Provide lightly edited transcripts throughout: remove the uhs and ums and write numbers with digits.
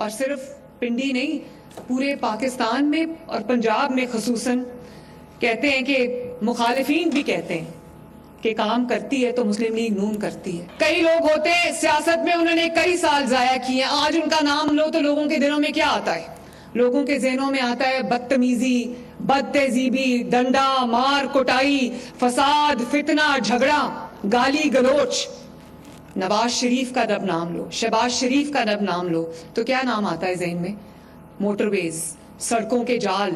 اور صرف پنڈی نہیں پورے پاکستان میں اور پنجاب میں خصوصاً کہتے ہیں کہ مخالفین بھی کہتے ہیں کہ کام کرتی ہے تو مسلم لیگ نون کرتی ہے. کئی لوگ ہوتے ہیں سیاست میں انہوں نے کئی سال ضائع کیے ہیں, آج ان کا نام لو تو لوگوں کے دلوں میں کیا آتا ہے؟ لوگوں کے ذہنوں میں آتا ہے بدتمیزی, بد تہذیبی, ڈنڈا مار کٹائی, فساد, فتنہ, جھگڑا, گالی گلوچ. نواز شریف کا جب نام لو, شہباز شریف کا جب نام لو تو کیا نام آتا ہے ذہن میں؟ موٹر ویز, سڑکوں کے جال,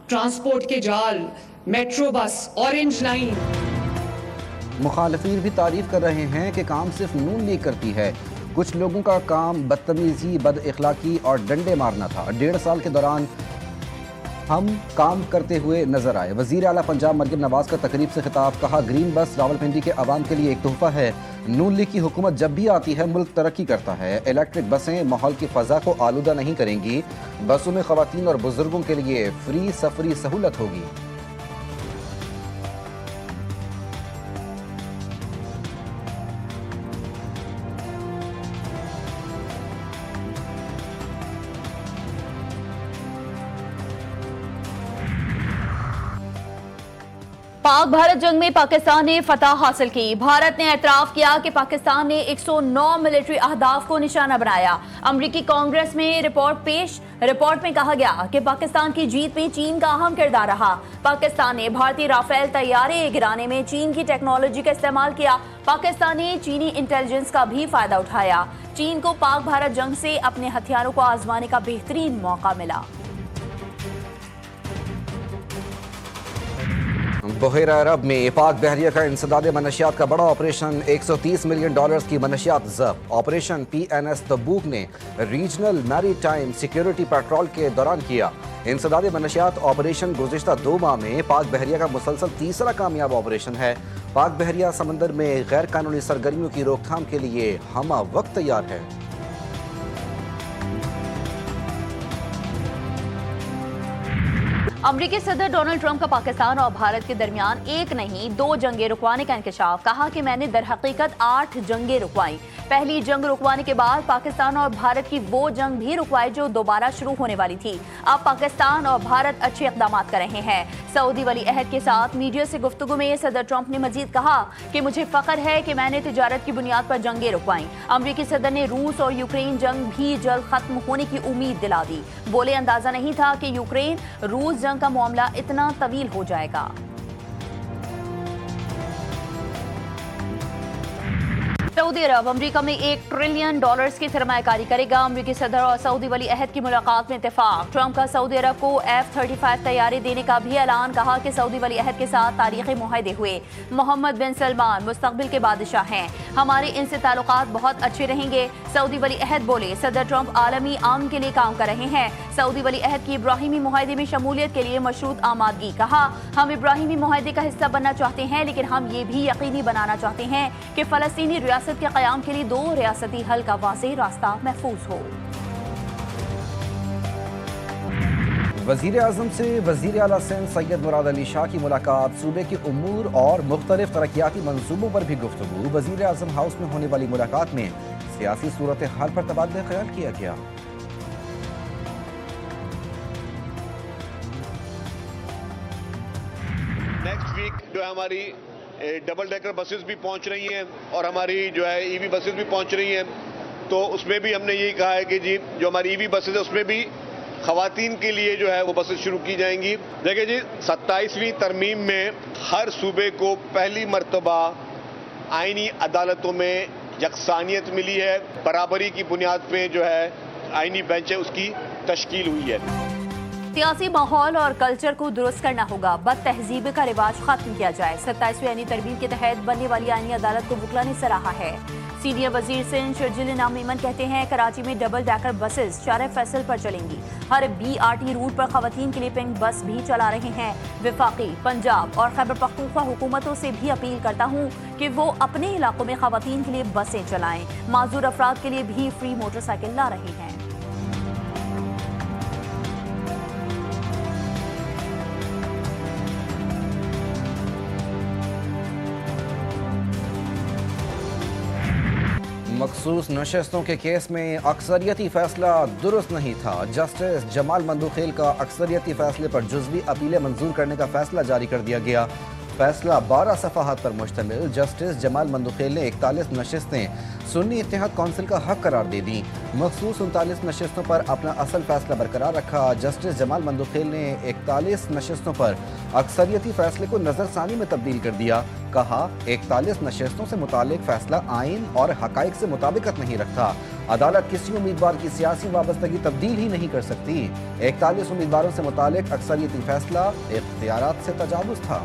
ٹرانسپورٹ کے جال, میٹرو بس, اورنج لائن. مخالفین بھی تعریف کر رہے ہیں کہ کام صرف نون لیگ کرتی ہے. کچھ لوگوں کا کام بدتمیزی, بد اخلاقی اور ڈنڈے مارنا تھا. 1.5 سال کے دوران ہم کام کرتے ہوئے نظر آئے. وزیر اعلیٰ پنجاب مریم نواز کا تقریب سے خطاب, کہا گرین بس راولپنڈی کے عوام کے لیے ایک تحفہ ہے. نون لیگ کی حکومت جب بھی آتی ہے ملک ترقی کرتا ہے. الیکٹرک بسیں ماحول کی فضا کو آلودہ نہیں کریں گی. بسوں میں خواتین اور بزرگوں کے لیے فری سفری سہولت ہوگی. پاک بھارت جنگ میں پاکستان نے فتح حاصل کی. بھارت نے اعتراف کیا کہ پاکستان نے 109 ملٹری اہداف کو نشانہ بنایا. امریکی کانگریس میں رپورٹ میں کہا گیا کہ پاکستان کی جیت میں چین کا اہم کردار رہا. پاکستان نے بھارتی رافیل طیارے گرانے میں چین کی ٹیکنالوجی کا استعمال کیا. پاکستان نے چینی انٹیلیجنس کا بھی فائدہ اٹھایا. چین کو پاک بھارت جنگ سے اپنے ہتھیاروں کو آزمانے کا بہترین موقع ملا. بحیرہ عرب میں پاک بحریہ کا انسداد منشیات کا بڑا آپریشن, $130 ملین کی منشیات ضبط. آپریشن PNS تبوک نے ریجنل میری ٹائم سیکیورٹی پیٹرول کے دوران کیا. انسداد منشیات آپریشن گزشتہ 2 ماہ میں پاک بحریہ کا مسلسل تیسرا کامیاب آپریشن ہے. پاک بحریہ سمندر میں غیر قانونی سرگرمیوں کی روک تھام کے لیے ہمہ وقت تیار ہے. امریکی صدر ڈونلڈ ٹرمپ کا پاکستان اور بھارت کے درمیان ایک نہیں 2 جنگیں رکوانے کا انکشاف. کہا کہ میں نے در حقیقت 8 جنگیں رکوائیں. پہلی جنگ رکوانے کے بعد پاکستان اور بھارت کی وہ جنگ بھی رکوائی جو دوبارہ شروع ہونے والی تھی. اب پاکستان اور بھارت اچھے اقدامات کر رہے ہیں. سعودی ولی عہد کے ساتھ میڈیا سے گفتگو میں صدر ٹرمپ نے مزید کہا کہ مجھے فخر ہے کہ میں نے تجارت کی بنیاد پر جنگیں رکوائیں. امریکی صدر نے روس اور یوکرین جنگ بھی جلد ختم ہونے کی امید دلا دی. بولے اندازہ نہیں تھا کہ یوکرین روس جنگ کا معاملہ اتنا طویل ہو جائے گا. سعودی عرب امریکہ میں $1 ٹریلین کی سرمایہ کاری کرے گا. امریکی صدر اور سعودی ولی عہد کی ملاقات میں اتفاق. ٹرمپ کا سعودی عرب کو F-35 طیارے دینے کا بھی اعلان. کہا کہ سعودی ولی عہد کے ساتھ تاریخی معاہدے ہوئے. محمد بن سلمان مستقبل کے بادشاہ ہیں. ہمارے ان سے تعلقات بہت اچھے رہیں گے. سعودی ولی عہد بولے صدر ٹرمپ عالمی امن کے لیے کام کر رہے ہیں. سعودی ولی عہد کی ابراہیمی معاہدے میں شمولیت کے لیے مشروط آمادگی. کہا ہم ابراہیمی معاہدے کا حصہ بننا چاہتے ہیں لیکن ہم یہ بھی یقینی بنانا چاہتے ہیں کہ فلسطینی ریاست کے قیام کے لیے 2 ریاستی حل کا واضح راستہ محفوظ ہو. وزیر اعظم سے وزیر اعلیٰ سندھ سید مراد علی شاہ کی ملاقات. صوبے کے امور اور مختلف ترقیاتی منصوبوں پر بھی گفتگو. وزیر اعظم ہاؤس میں ہونے والی ملاقات میں سیاسی صورتحال پر تبادلہ خیال کیا گیا. نیکسٹ ویک جو ہے ہماری ڈبل ڈیکر بسز بھی پہنچ رہی ہیں اور ہماری جو ہے ای وی بسز بھی پہنچ رہی ہیں. تو اس میں بھی ہم نے یہی کہا ہے کہ جی جو ہماری ای وی بسز ہے اس میں بھی خواتین کے لیے جو ہے وہ بسز شروع کی جائیں گی. دیکھیں جی 27ویں ترمیم میں ہر صوبے کو پہلی مرتبہ آئینی عدالتوں میں یکسانیت ملی ہے. برابری کی بنیاد پہ جو ہے آئینی بینچ ہے اس کی تشکیل ہوئی ہے. سیاسی ماحول اور کلچر کو درست کرنا ہوگا. بد تہذیبی کا رواج ختم کیا جائے. 27ویں آئینی ترمیم کے تحت بننے والی آئینی عدالت کو وکلا نے سراہا ہے. سینئر وزیر سندھ شرجیل انعام ایمن کہتے ہیں کراچی میں ڈبل ڈیکر بسز شارع فیصل پر چلیں گی. ہر BRT روٹ پر خواتین کے لیے پنک بس بھی چلا رہے ہیں. وفاقی پنجاب اور خیبر پختونخوا حکومتوں سے بھی اپیل کرتا ہوں کہ وہ اپنے علاقوں میں خواتین کے لیے بسیں چلائیں. معذور افراد کے لیے بھی فری موٹر سائیکل لا رہے ہیں. مخصوص نشستوں کے کیس میں اکثریتی فیصلہ درست نہیں تھا. جسٹس جمال مندوخیل کا اکثریتی فیصلے پر جزوی اپیلیں منظور کرنے کا فیصلہ جاری کر دیا گیا. فیصلہ 12 صفحات پر مشتمل. جسٹس جمال مندوخیل نے 41 نشستیں سنی اتحاد کونسل کا حق قرار دے دیں. مخصوص 39 نشستوں پر اپنا اصل فیصلہ برقرار رکھا. جسٹس جمال مندوخیل نے 41 نشستوں پر اکثریتی فیصلے کو نظر ثانی میں تبدیل کر دیا. کہا 41 نشستوں سے متعلق فیصلہ آئین اور حقائق سے مطابقت نہیں رکھتا. عدالت کسی امیدوار کی سیاسی وابستگی تبدیل ہی نہیں کر سکتی. 41 امیدواروں سے متعلق اکثریتی فیصلہ اختیارات سے تجاوز تھا.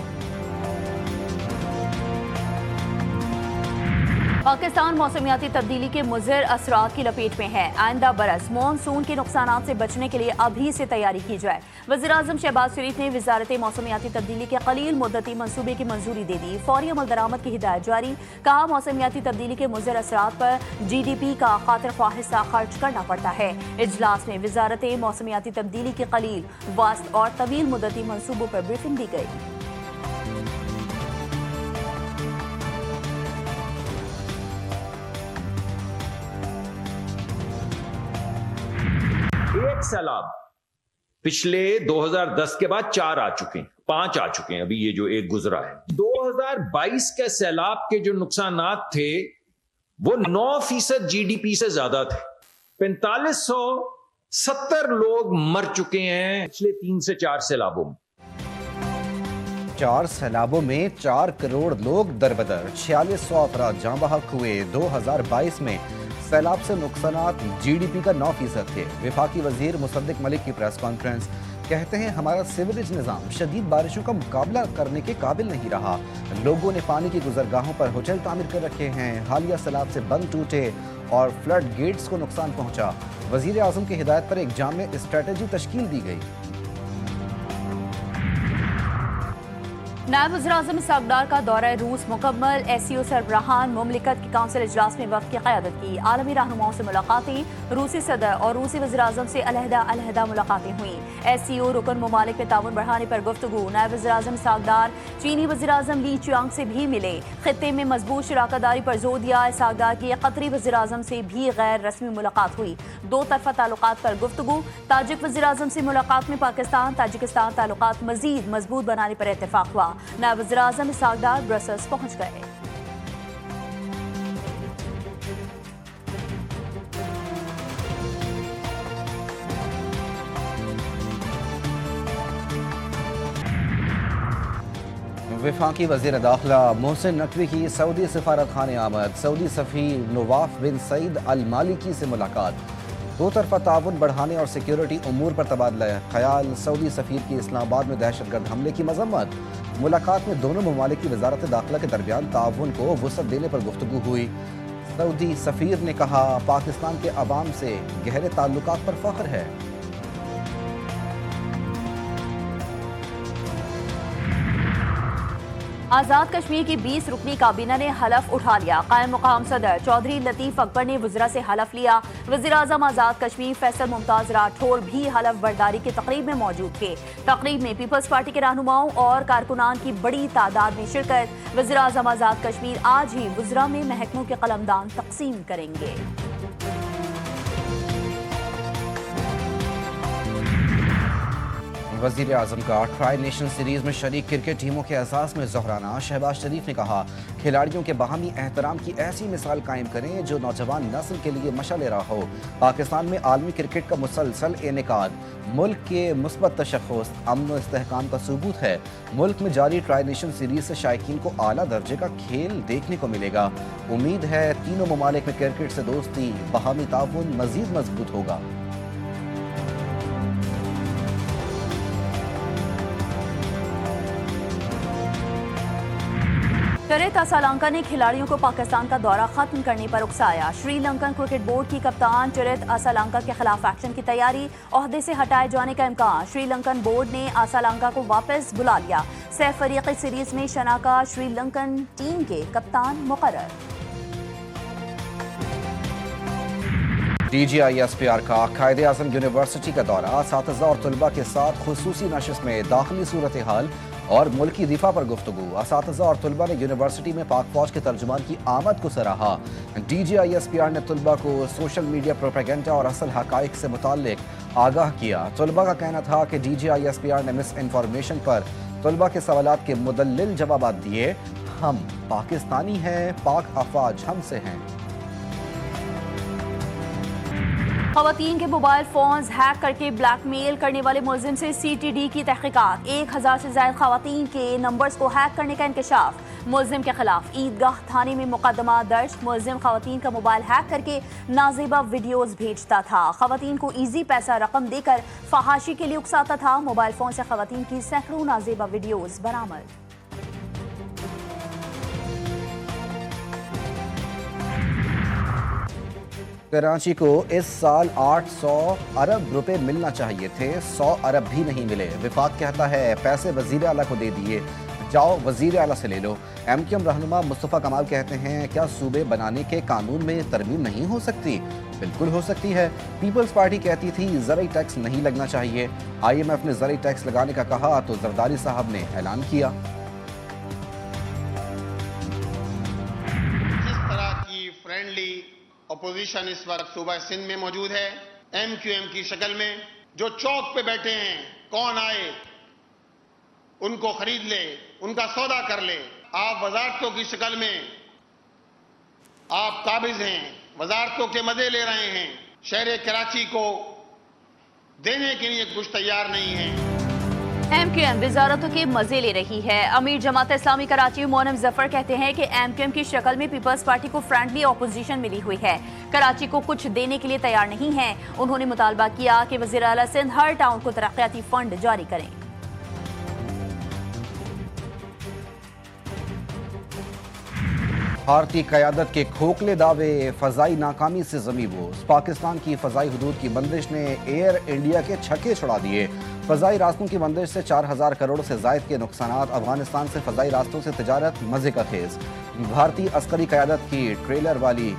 پاکستان موسمیاتی تبدیلی کے مضر اثرات کی لپیٹ میں ہے. آئندہ برس مانسون کے نقصانات سے بچنے کے لیے ابھی سے تیاری کی جائے. وزیراعظم شہباز شریف نے وزارت موسمیاتی تبدیلی کے قلیل مدتی منصوبے کی منظوری دے دی. فوری عمل درآمد کی ہدایت جاری. کہا موسمیاتی تبدیلی کے مضر اثرات پر GDP کا خاطر خواہ حصہ خرچ کرنا پڑتا ہے. اجلاس میں وزارت موسمیاتی تبدیلی کے قلیل، وسط اور طویل مدتی منصوبوں پر بریفنگ دی گئی. ایک سیلاب پچھلے 2010 کے بعد 4 آ چکے ہیں، 5 آ چکے ہیں. ابھی یہ جو ایک گزرا ہے 2022 کے سیلاب کے جو نقصانات تھے وہ 9% GDP سے زیادہ تھے. 4570 لوگ مر چکے ہیں پچھلے 3 سے 4 سیلابوں میں. 4 سیلابوں میں 4 کروڑ لوگ دربدر، 4600 افراد جاں بحق ہوئے. 2022 میں سیلاب سے نقصانات GDP کا 9% تھے. وفاقی وزیر مصدق ملک کی پریس کانفرنس. کہتے ہیں ہمارا سیوریج نظام شدید بارشوں کا مقابلہ کرنے کے قابل نہیں رہا. لوگوں نے پانی کی گزرگاہوں پر ہوٹل تعمیر کر رکھے ہیں. حالیہ سیلاب سے بند ٹوٹے اور فلڈ گیٹس کو نقصان پہنچا. وزیر اعظم کی ہدایت پر ایک جامع اسٹریٹجی تشکیل دی گئی. نائب وزیر اعظم اسحاق ڈار کا دورہ روس مکمل. SCO سربراہان مملکت کی کونسل اجلاس میں وفد کی قیادت کی. عالمی رہنماؤں سے ملاقاتیں. روسی صدر اور روسی وزیر اعظم سے علیحدہ ملاقاتیں ہوئیں. SCO رکن ممالک میں تعاون بڑھانے پر گفتگو. نائب وزیر اعظم اسحاق ڈار چینی وزیر اعظم لی چیانگ سے بھی ملے. خطے میں مضبوط شراکت داری پر زور دیا. اسحاق ڈار کی قطری وزیر اعظم سے بھی غیر رسمی ملاقات ہوئی. 2 طرفہ تعلقات پر گفتگو. تاجک وزیر اعظم سے ملاقات میں پاکستان تاجکستان تعلقات مزید مضبوط بنانے پر اتفاق ہوا. نائب وزیر اعظم اسحاق ڈار برسلز پہنچ گئے. وفاقی وزیر داخلہ محسن نقوی کی سعودی سفارت خانے آمد. سعودی سفیر نواف بن سعید المالکی سے ملاقات. 2 طرفہ تعاون بڑھانے اور سیکیورٹی امور پر تبادلہ خیال. سعودی سفیر کی اسلام آباد میں دہشت گرد حملے کی مذمت. ملاقات میں دونوں ممالک کی وزارت داخلہ کے درمیان تعاون کو وسعت دینے پر گفتگو ہوئی. سعودی سفیر نے کہا پاکستان کے عوام سے گہرے تعلقات پر فخر ہے. آزاد کشمیر کی 20 رکنی کابینہ نے حلف اٹھا لیا. قائم مقام صدر چودھری لطیف اکبر نے وزراء سے حلف لیا. وزیر اعظم آزاد کشمیر فیصل ممتاز راٹھور بھی حلف برداری کی تقریب میں موجود تھے. تقریب میں پیپلز پارٹی کے رہنماؤں اور کارکنان کی بڑی تعداد میں شرکت. وزیر اعظم آزاد کشمیر آج ہی وزراء میں محکموں کے قلمدان تقسیم کریں گے. وزیر اعظم کا ٹرائی نیشن سیریز میں شریک کرکٹ ٹیموں کے اعزاز میں ظہرانہ. شہباز شریف نے کہا کھلاڑیوں کے باہمی احترام کی ایسی مثال قائم کریں جو نوجوان نسل کے لیے مشعل راہ ہو. پاکستان میں عالمی کرکٹ کا مسلسل انعقاد ملک کے مثبت تشخص، امن و استحکام کا ثبوت ہے. ملک میں جاری ٹرائی نیشن سیریز سے شائقین کو اعلیٰ درجے کا کھیل دیکھنے کو ملے گا. امید ہے تینوں ممالک میں کرکٹ سے دوستی، باہمی تعاون مزید مضبوط ہوگا. چرت اسالانکا نے کھلاڑیوں کو پاکستان کا دورہ ختم کرنے پر اکسایا. شری لنکن کرکٹ بورڈ کی کپتان چرت اسالانکا کے خلاف ایکشن کی تیاری. عہدے سے ہٹائے جانے کا امکان. شری لنکن بورڈ نے اسالانکا کو واپس بلا لیا. سہ فریقی سیریز میں شناکا شری لنکن ٹیم کے کپتان مقرر. DGISPR کا قائد اعظم یونیورسٹی کا دورہ. اساتذہ اور طلباء کے ساتھ خصوصی نشست میں داخلی صورتحال اور ملکی دفاع پر گفتگو. اساتذہ اور طلبہ نے یونیورسٹی میں پاک فوج کے ترجمان کی آمد کو سراہا. D G I S P R نے طلبہ کو سوشل میڈیا پروپیگنڈا اور اصل حقائق سے متعلق آگاہ کیا. طلبہ کا کہنا تھا کہ D G I S P R نے مس انفارمیشن پر طلبہ کے سوالات کے مدلل جوابات دیے. ہم پاکستانی ہیں، پاک افواج ہم سے ہیں. خواتین کے موبائل فونز ہیک کر کے بلیک میل کرنے والے ملزم سے سی ٹی ڈی کی تحقیقات. 1000 سے زائد خواتین کے نمبرز کو ہیک کرنے کا انکشاف. ملزم کے خلاف عیدگاہ تھانے میں مقدمہ درج. ملزم خواتین کا موبائل ہیک کر کے نازیبا ویڈیوز بھیجتا تھا. خواتین کو ایزی پیسہ رقم دے کر فحاشی کے لیے اکساتا تھا. موبائل فون سے خواتین کی سینکڑوں نازیبا ویڈیوز برآمد. کراچی کو اس سال 800 ارب روپے ملنا چاہیے تھے، 100 ارب بھی نہیں ملے. وفاق کہتا ہے پیسے وزیر اعلیٰ کو دے دیے، جاؤ وزیر اعلیٰ سے لے لو. ایم کیو ایم رہنما مصطفیٰ کمال کہتے ہیں کیا صوبے بنانے کے قانون میں ترمیم نہیں ہو سکتی؟ بالکل ہو سکتی ہے. پیپلز پارٹی کہتی تھی زرعی ٹیکس نہیں لگنا چاہیے. آئی ایم ایف نے زرعی ٹیکس لگانے کا کہا تو زرداری صاحب نے اعلان کیا. جس طرح کی فرینڈلی اپوزیشن اس وقت صوبہ سندھ میں موجود ہے، ایم کیو ایم کی شکل میں، جو چوک پہ بیٹھے ہیں، کون آئے ان کو خرید لے، ان کا سودا کر لے. آپ وزارتوں کی شکل میں آپ قابض ہیں، وزارتوں کے مزے لے رہے ہیں، شہر کراچی کو دینے کے لیے کچھ تیار نہیں ہیں. ایم کیو ایم وزارتوں کے مزے لے رہی ہے. امیر جماعت اسلامی کراچی مونم ظفر کہتے ہیں کہ ایم کیو ایم کی شکل میں پیپلز پارٹی کو فرینڈلی اپوزیشن ملی ہوئی ہے، کراچی کو کچھ دینے کے لیے تیار نہیں ہے. انہوں نے مطالبہ کیا کہ وزیر اعلیٰ سندھ ہر ٹاؤن کو ترقیاتی فنڈ جاری کریں. بھارتی قیادت کے کھوکھلے دعوے فضائی ناکامی سے زمیبوز. پاکستان کی فضائی حدود کی بندش نے ایئر انڈیا کے چھکے چھڑا دیے. فضائی راستوں کی بندش سے 4000 کروڑ سے زائد کے نقصانات. افغانستان سے فضائی راستوں سے تجارت مزے کا خیز. بھارتی عسکری قیادت کی ٹریلر والی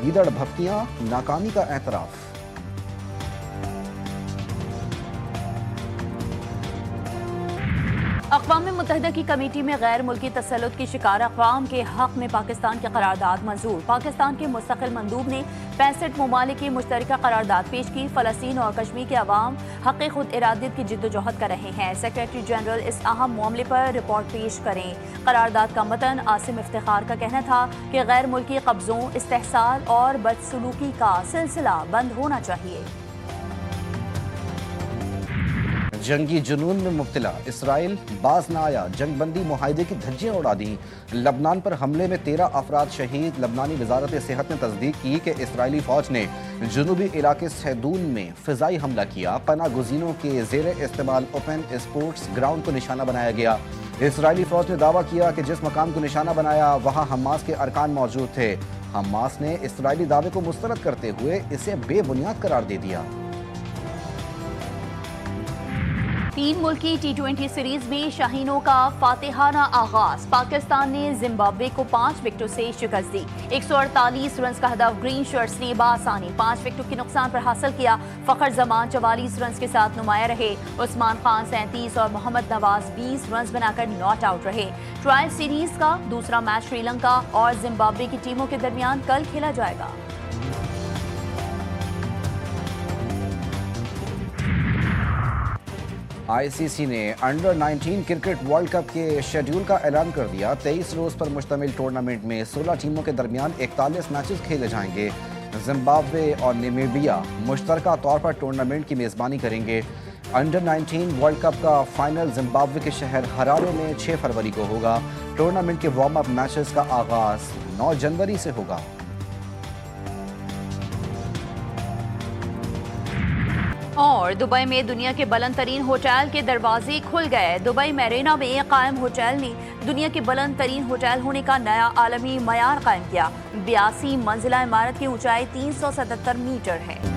گیدڑ بھپتیاں، ناکامی کا اعتراف. اقوام متحدہ کی کمیٹی میں غیر ملکی تسلط کی شکار اقوام کے حق میں پاکستان کی قرارداد منظور. پاکستان کے مستقل مندوب نے 65 ممالک کی مشترکہ قرارداد پیش کی. فلسطین اور کشمیر کے عوام حق خود ارادیت کی جد و جہد کر رہے ہیں. سیکریٹری جنرل اس اہم معاملے پر رپورٹ پیش کریں. قرارداد کا متن عاصم افتخار کا کہنا تھا کہ غیر ملکی قبضوں، استحصال اور بدسلوکی کا سلسلہ بند ہونا چاہیے. جنگی جنون میں مبتلا اسرائیل باز نہ آیا. جنگ بندی معاہدے کی دھجیاں اڑا دیں. لبنان پر حملے میں 13 افراد شہید. لبنانی وزارت صحت نے تصدیق کی کہ اسرائیلی فوج نے جنوبی علاقے سیدون میں فضائی حملہ کیا. پناہ گزینوں کے زیر استعمال اوپن اسپورٹس گراؤنڈ کو نشانہ بنایا گیا. اسرائیلی فوج نے دعویٰ کیا کہ جس مقام کو نشانہ بنایا وہاں حماس کے ارکان موجود تھے. حماس نے اسرائیلی دعوے کو مسترد کرتے ہوئے اسے بے بنیاد قرار دے دیا. 3 ملکی T20 سیریز میں شاہینوں کا فاتحانہ آغاز. پاکستان نے زمبابوے کو 5 وکٹوں سے شکست دی. 148 رنز کا ہدف گرین شرٹس نے بآسانی 5 وکٹوں کے نقصان پر حاصل کیا. فخر زمان 44 رنز کے ساتھ نمایاں رہے. عثمان خان 37 اور محمد نواز 20 رنز بنا کر ناٹ آؤٹ رہے. ٹرائل سیریز کا دوسرا میچ سری لنکا اور زمبابوے کی ٹیموں کے درمیان کل کھیلا جائے گا. آئی سی سی نے انڈر 19 کرکٹ ورلڈ کپ کے شیڈیول کا اعلان کر دیا. 23 روز پر مشتمل ٹورنامنٹ میں 16 ٹیموں کے درمیان 41 میچز کھیلے جائیں گے. زمبابوے اور نیمیبیا مشترکہ طور پر ٹورنامنٹ کی میزبانی کریں گے. انڈر 19 ورلڈ کپ کا فائنل زمبابوے کے شہر ہرارے میں 6 فروری کو ہوگا. ٹورنامنٹ کے وارم اپ میچز کا آغاز 9 جنوری سے ہوگا. اور دبئی میں دنیا کے بلند ترین ہوٹل کے دروازے کھل گئے. دبئی میرینا میں قائم ہوٹل نے دنیا کے بلند ترین ہوٹل ہونے کا نیا عالمی معیار قائم کیا. 82 منزلہ عمارت کی اونچائی 377 میٹر ہے.